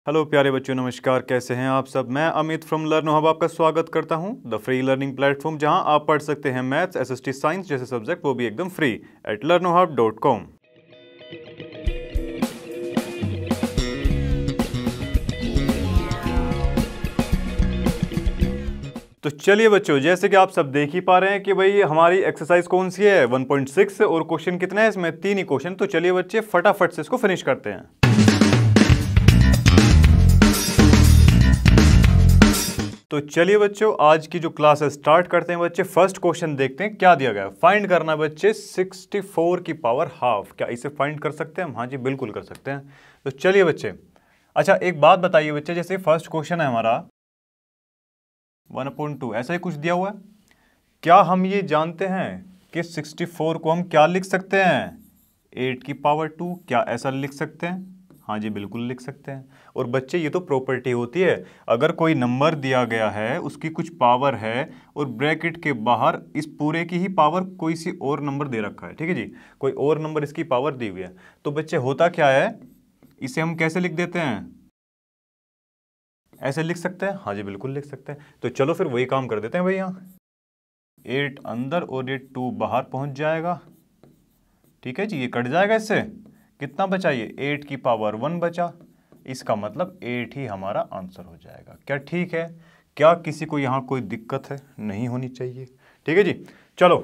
Hello प्यारे बच्चों, नमस्कार। कैसे हैं आप सब। मैं अमित फ्रॉम लर्नो हब आपका स्वागत करता हूं, द फ्री लर्निंग प्लेटफॉर्म जहां आप पढ़ सकते हैं मैथ्स, एसएसटी, साइंस जैसे सब्जेक्ट, वो भी एकदम फ्री एट learnohub.com। तो चलिए बच्चों, जैसे कि आप सब देख ही पा रहे हैं कि भाई हमारी एक्सरसाइज कौन सी है, 1.6, और क्वेश्चन कितने हैं इसमें, 3 ही क्वेश्चन। तो चलिए बच्चे फटाफट से इसको फिनिश करते हैं। तो चलिए बच्चों, आज की जो क्लास है स्टार्ट करते हैं। बच्चे फर्स्ट क्वेश्चन देखते हैं क्या दिया गया है। फाइंड करना है बच्चे 64 की पावर हाफ। क्या इसे फाइंड कर सकते हैं हम? हाँ जी, बिल्कुल कर सकते हैं। तो चलिए बच्चे, अच्छा एक बात बताइए बच्चे, जैसे फर्स्ट क्वेश्चन है हमारा 1/2, ऐसा ही कुछ दिया हुआ है। क्या हम ये जानते हैं कि 64 को हम क्या लिख सकते हैं? 8 की पावर 2। क्या ऐसा लिख सकते हैं? हाँ जी, बिल्कुल लिख सकते हैं। और बच्चे ये तो प्रॉपर्टी होती है, अगर कोई नंबर दिया गया है, उसकी कुछ पावर है और ब्रैकेट के बाहर इस पूरे की ही पावर कोई सी और नंबर दे रखा है, ठीक है जी, कोई और नंबर इसकी पावर दी हुई है, तो बच्चे होता क्या है, इसे हम कैसे लिख देते हैं? ऐसे लिख सकते हैं। हाँ जी, बिल्कुल लिख सकते हैं। तो चलो फिर वही काम कर देते हैं भाई। यहाँ 8 अंदर और ये 2 बाहर पहुंच जाएगा, ठीक है जी, ये कट जाएगा। इससे कितना बचा? ये 8 की पावर 1 बचा। इसका मतलब 8 ही हमारा आंसर हो जाएगा। क्या ठीक है? क्या किसी को यहाँ कोई दिक्कत है? नहीं होनी चाहिए, ठीक है जी। चलो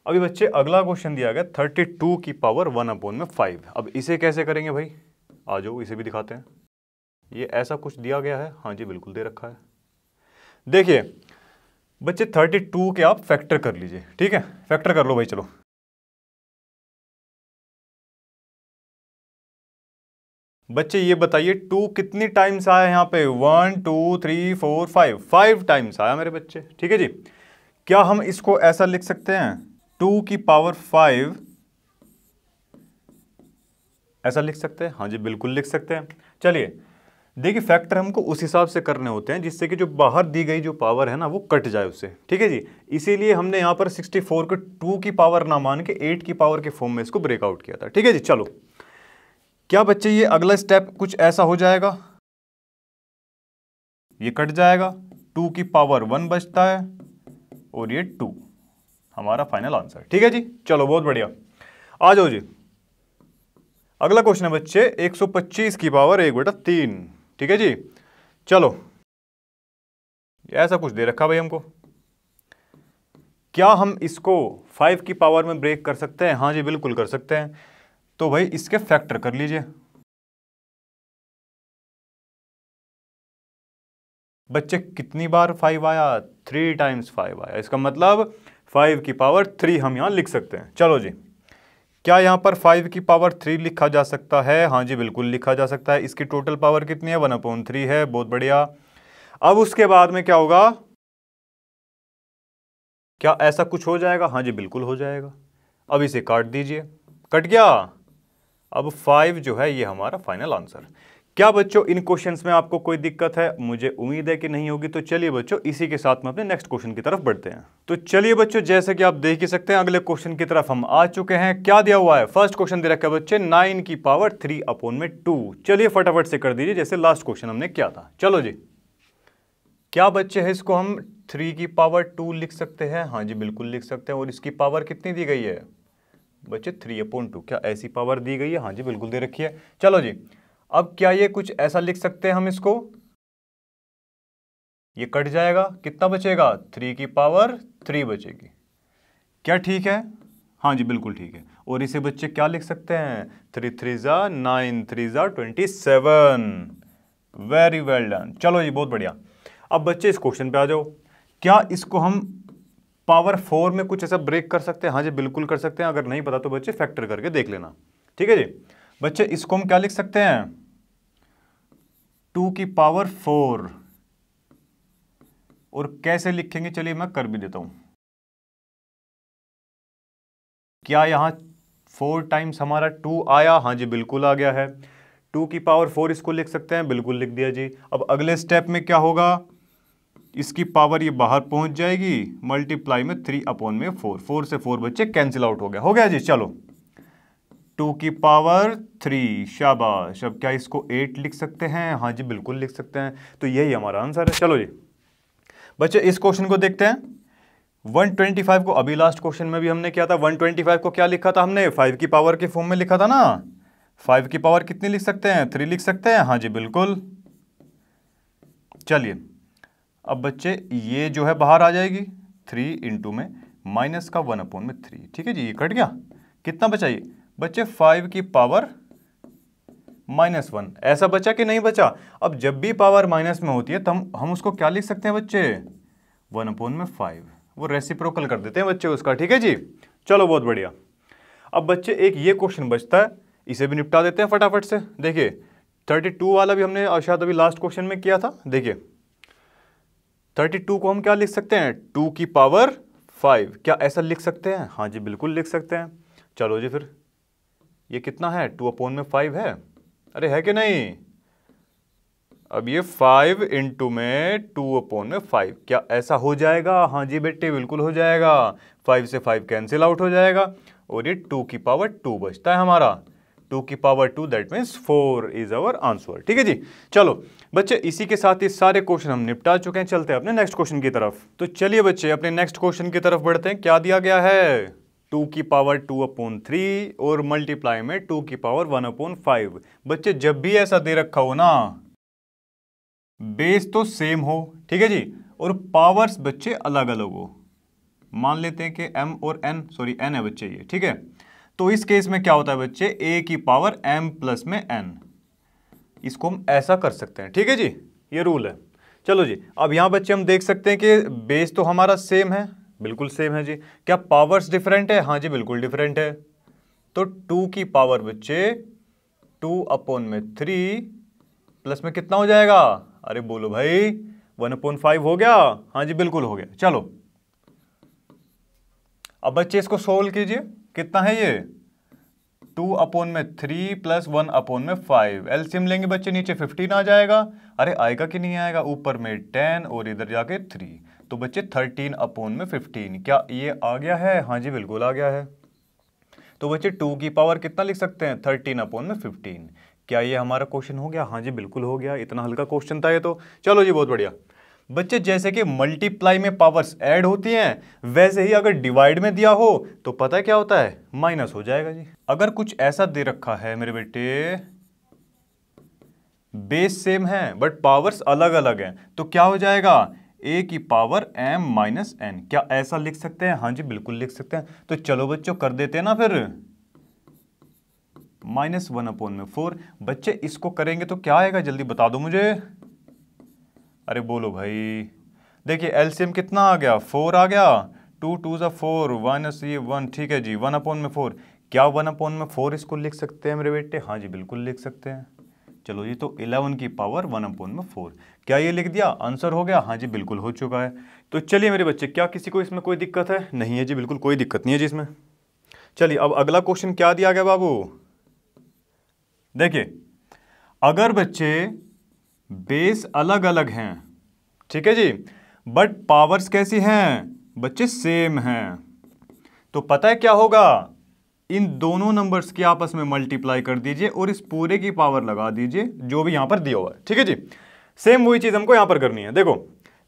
अभी बच्चे अगला क्वेश्चन दिया गया 32 की पावर 1/5। अब इसे कैसे करेंगे भाई? आ जाओ, इसे भी दिखाते हैं। ये ऐसा कुछ दिया गया है। हाँ जी, बिल्कुल दे रखा है। देखिए बच्चे 32 के आप फैक्टर कर लीजिए, ठीक है, फैक्टर कर लो भाई। चलो बच्चे ये बताइए 2 कितनी टाइम्स आया यहाँ पे? 1 2 3 4 5 टाइम्स आया मेरे बच्चे, ठीक है जी। क्या हम इसको ऐसा लिख सकते हैं 2 की पावर 5? ऐसा लिख सकते हैं? हाँ जी, बिल्कुल लिख सकते हैं। चलिए देखिए, फैक्टर हमको उस हिसाब से करने होते हैं जिससे कि जो बाहर दी गई जो पावर है ना वो कट जाए उससे, ठीक है जी। इसीलिए हमने यहाँ पर 64 को 2 की पावर ना मान के 8 की पावर के फॉर्म में इसको ब्रेकआउट किया था, ठीक है जी। चलो क्या बच्चे ये अगला स्टेप कुछ ऐसा हो जाएगा, ये कट जाएगा, 2 की पावर 1 बचता है और ये 2 हमारा फाइनल आंसर, ठीक है जी। चलो बहुत बढ़िया, आ जाओ जी। अगला क्वेश्चन है बच्चे 125 की पावर 1/3, ठीक है जी। चलो ऐसा कुछ दे रखा भाई हमको। क्या हम इसको 5 की पावर में ब्रेक कर सकते हैं? हाँ जी, बिल्कुल कर सकते हैं। तो भाई इसके फैक्टर कर लीजिए। बच्चे कितनी बार 5 आया? 3 टाइम्स 5 आया। इसका मतलब 5 की पावर 3 हम यहां लिख सकते हैं। चलो जी, क्या यहां पर 5 की पावर 3 लिखा जा सकता है? हाँ जी, बिल्कुल लिखा जा सकता है। इसकी टोटल पावर कितनी है? 1/3 है। बहुत बढ़िया। अब उसके बाद में क्या होगा? क्या ऐसा कुछ हो जाएगा? हाँ जी, बिल्कुल हो जाएगा। अब इसे काट दीजिए, कट गया। अब 5 जो है ये हमारा फाइनल आंसर। क्या बच्चों इन क्वेश्चंस में आपको कोई दिक्कत है? मुझे उम्मीद है कि नहीं होगी। तो चलिए बच्चों, इसी के साथ में अपने नेक्स्ट क्वेश्चन की तरफ बढ़ते हैं। तो चलिए बच्चों, जैसे कि आप देख ही सकते हैं अगले क्वेश्चन की तरफ हम आ चुके हैं। क्या दिया हुआ है? फर्स्ट क्वेश्चन दे रखा है बच्चे 9 की पावर 3/2। चलिए फटाफट से कर दीजिए जैसे लास्ट क्वेश्चन हमने किया था। चलो जी, क्या बच्चे है इसको हम 3 की पावर 2 लिख सकते हैं? हाँ जी, बिल्कुल लिख सकते हैं। और इसकी पावर कितनी दी गई है बच्चे? 3/2। क्या ऐसी पावर दी गई है? हाँ जी, बिल्कुल दे रखी है। चलो जी, अब क्या ये कुछ ऐसा लिख सकते हैं हम इसको? ये कट जाएगा, कितना बचेगा? 3 की पावर 3 बचेगी। क्या ठीक है? हाँ जी, बिल्कुल ठीक है। और इसे बच्चे क्या लिख सकते हैं? 3 3 9 3 27। Very well done. चलो जी, बहुत बढ़िया। अब बच्चे इस क्वेश्चन पे आ जाओ। क्या इसको हम पावर 4 में कुछ ऐसा ब्रेक कर सकते हैं? हाँ जी, बिल्कुल कर सकते हैं। अगर नहीं पता तो बच्चे फैक्टर करके देख लेना, ठीक है जी। बच्चे इसको हम क्या लिख सकते हैं? 2 की पावर 4। और कैसे लिखेंगे? चलिए मैं कर भी देता हूं। क्या यहां 4 टाइम्स हमारा 2 आया? हाँ जी, बिल्कुल आ गया है। 2 की पावर 4 इसको लिख सकते हैं, बिल्कुल लिख दिया जी। अब अगले स्टेप में क्या होगा? इसकी पावर ये बाहर पहुंच जाएगी, मल्टीप्लाई में 3/4। 4 से 4 बच्चे कैंसिल आउट हो गया जी। चलो 2 की पावर 3, शाबाश। अब क्या इसको 8 लिख सकते हैं? हाँ जी बिल्कुल लिख सकते हैं। तो यही हमारा आंसर है। चलो जी बच्चे इस क्वेश्चन को देखते हैं। 125 को अभी लास्ट क्वेश्चन में भी हमने किया था। 125 को क्या लिखा था हमने? 5 की पावर के फॉर्म में लिखा था ना। 5 की पावर कितनी लिख सकते हैं? 3 लिख सकते हैं। हाँ जी बिल्कुल। चलिए अब बच्चे ये जो है बाहर आ जाएगी 3 इंटू में माइनस का 1/3। ठीक है जी, ये कट गया। कितना बचा ये बच्चे? 5 की पावर -1। ऐसा बचा कि नहीं बचा? अब जब भी पावर माइनस में होती है तो हम उसको क्या लिख सकते हैं बच्चे? 1/5। वो रेसिप्रोकल कर देते हैं बच्चे उसका। ठीक है जी, चलो बहुत बढ़िया। अब बच्चे एक ये क्वेश्चन बचता है, इसे भी निपटा देते हैं फटाफट से। देखिए 32 वाला भी हमने शायद अभी लास्ट क्वेश्चन में किया था। देखिए 32 को हम क्या लिख सकते हैं? 2 की पावर 5। क्या ऐसा लिख सकते हैं? हाँ जी बिल्कुल लिख सकते हैं। चलो जी फिर ये कितना है? 2/5 है। अरे है कि नहीं? अब ये 5 इंटू में 2/5, क्या ऐसा हो जाएगा? हाँ जी बेटे बिल्कुल हो जाएगा। 5 से 5 कैंसिल आउट हो जाएगा और ये 2 की पावर 2 बचता है हमारा। 2 की power 2 that means 4 is our answer. ठीक है जी, चलो बच्चे इसी के साथ ही सारे क्वेश्चन हम निपटा चुके हैं। चलते हैं अपने नेक्स्ट क्वेश्चन की तरफ। तो चलिए बच्चे अपने नेक्स्ट क्वेश्चन की तरफ बढ़ते हैं। क्या दिया गया है? 2 की पावर 2/3 और मल्टीप्लाई में 2 की पावर 1/5। बच्चे जब भी ऐसा दे रखा हो ना, बेस तो सेम हो, ठीक है जी, और पावर्स बच्चे अलग अलग हो। मान लेते हैं कि m और n, सॉरी n है बच्चे ये, ठीक है। तो इस केस में क्या होता है बच्चे? a की पावर m प्लस में n, इसको हम ऐसा कर सकते हैं। ठीक है जी, ये रूल है। चलो जी अब यहां बच्चे हम देख सकते हैं कि बेस तो हमारा सेम है, बिल्कुल सेम है जी। क्या पावर्स डिफरेंट है? हाँ जी बिल्कुल डिफरेंट है। तो 2 की पावर बच्चे 2/3 प्लस में कितना हो जाएगा? अरे बोलो भाई 1/5 हो गया। हाँ जी बिल्कुल हो गया। चलो अब बच्चे इसको सोल्व कीजिए। कितना है ये? 2/3 प्लस 1/5। एलसीएम लेंगे बच्चे, नीचे 15 आ जाएगा। अरे आएगा कि नहीं आएगा? ऊपर में 10 और इधर जाके 3, तो बच्चे 13/15। क्या ये आ गया है? हाँ जी बिल्कुल आ गया है। तो बच्चे 2 की पावर कितना लिख सकते हैं? 13/15। क्या ये हमारा क्वेश्चन हो गया? हाँ जी बिल्कुल हो गया। इतना हल्का क्वेश्चन था ये तो। चलो जी बहुत बढ़िया। बच्चे जैसे कि मल्टीप्लाई में पावर्स ऐड होती हैं, वैसे ही अगर डिवाइड में दिया हो तो पता है क्या होता है? माइनस हो जाएगा जी। अगर कुछ ऐसा दे रखा है मेरे बेटे, बेस सेम है बट पावर्स अलग अलग हैं, तो क्या हो जाएगा? a की पावर m माइनस n। क्या ऐसा लिख सकते हैं? हाँ जी बिल्कुल लिख सकते हैं। तो चलो बच्चों कर देते हैं ना फिर। -1/4। बच्चे इसको करेंगे तो क्या आएगा? जल्दी बता दो मुझे। अरे बोलो भाई। देखिए एलसीएम कितना आ गया? 4 आ गया। 2 2 ज़ा 4 माइनस ये 1, ठीक है जी, 1/4। क्या 1/4 इसको लिख सकते हैं मेरे बेटे? हाँ जी बिल्कुल लिख सकते हैं। चलो ये तो 11 की पावर 1/4। क्या ये लिख दिया? आंसर हो गया। हाँ जी बिल्कुल हो चुका है। तो चलिए मेरे बच्चे, क्या किसी को इसमें कोई दिक्कत है? नहीं है जी, बिल्कुल कोई दिक्कत नहीं है जी इसमें। चलिए अब अगला क्वेश्चन क्या दिया गया बाबू? देखिए अगर बच्चे बेस अलग अलग हैं, ठीक है जी, बट पावर्स कैसी हैं बच्चे? सेम हैं, तो पता है क्या होगा? इन दोनों नंबर्स की आपस में मल्टीप्लाई कर दीजिए और इस पूरे की पावर लगा दीजिए जो भी यहां पर दिया हुआ है। ठीक है जी, सेम वही चीज हमको यहां पर करनी है। देखो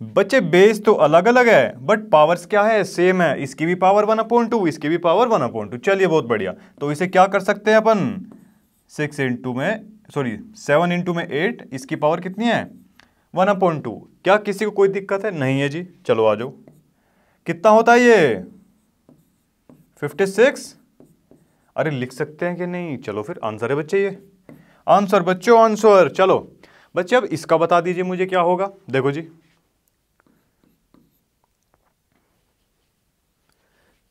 बच्चे बेस तो अलग अलग है बट पावर्स क्या है? सेम है। इसकी भी पावर 1/2, इसकी भी पावर 1/2। चलिए बहुत बढ़िया। तो इसे क्या कर सकते हैं अपन? 7 इंटू में 8, इसकी पावर कितनी है? 1/2। क्या किसी को कोई दिक्कत है? नहीं है जी। चलो आ जाओ। कितना होता है ये? 56। अरे लिख सकते हैं कि नहीं? चलो फिर आंसर है बच्चे, ये आंसर बच्चों, आंसर। चलो बच्चे अब इसका बता दीजिए मुझे क्या होगा। देखो जी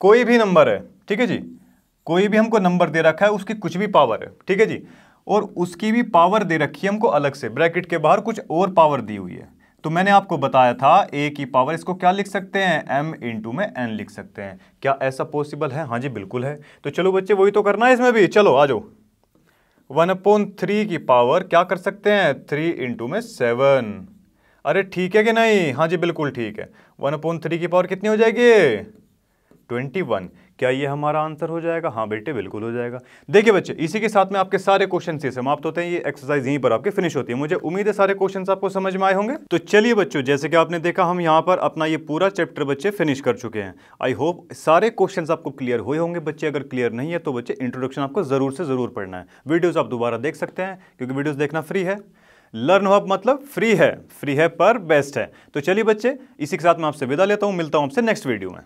कोई भी नंबर है, ठीक है जी, कोई भी हमको नंबर दे रखा है, उसकी कुछ भी पावर है, ठीक है जी, और उसकी भी पावर दे रखी है हमको अलग से, ब्रैकेट के बाहर कुछ और पावर दी हुई है। तो मैंने आपको बताया था a की पावर, इसको क्या लिख सकते हैं? m इंटू में n लिख सकते हैं। क्या ऐसा पॉसिबल है? हाँ जी बिल्कुल है। तो चलो बच्चे वही तो करना है इसमें भी। चलो आ जाओ। 1/3 की पावर क्या कर सकते हैं? 3 इंटू में 7। अरे ठीक है कि नहीं? हाँ जी बिल्कुल ठीक है। 1/3 की पावर कितनी हो जाएगी? 21। क्या ये हमारा आंसर हो जाएगा? हाँ बेटे बिल्कुल हो जाएगा। देखिए बच्चे, इसी के साथ में आपके सारे क्वेश्चन से समाप्त होते हैं। ये एक्सरसाइज यहीं पर आपके फिनिश होती है। मुझे उम्मीद है सारे क्वेश्चंस आपको समझ में आए होंगे। तो चलिए बच्चों, जैसे कि आपने देखा हम यहाँ पर अपना ये पूरा चैप्टर बच्चे फिनिश कर चुके हैं। आई होप सारे क्वेश्चंस आपको क्लियर हुए होंगे बच्चे। अगर क्लियर नहीं है तो बच्चे इंट्रोडक्शन आपको जरूर से जरूर पढ़ना है। वीडियोस आप दोबारा देख सकते हैं क्योंकि वीडियोस देखना फ्री है। लर्न हब मतलब फ्री है पर बेस्ट है। तो चलिए बच्चे, इसी के साथ मैं आपसे विदा लेता हूं। मिलता हूं आपसे नेक्स्ट वीडियो में।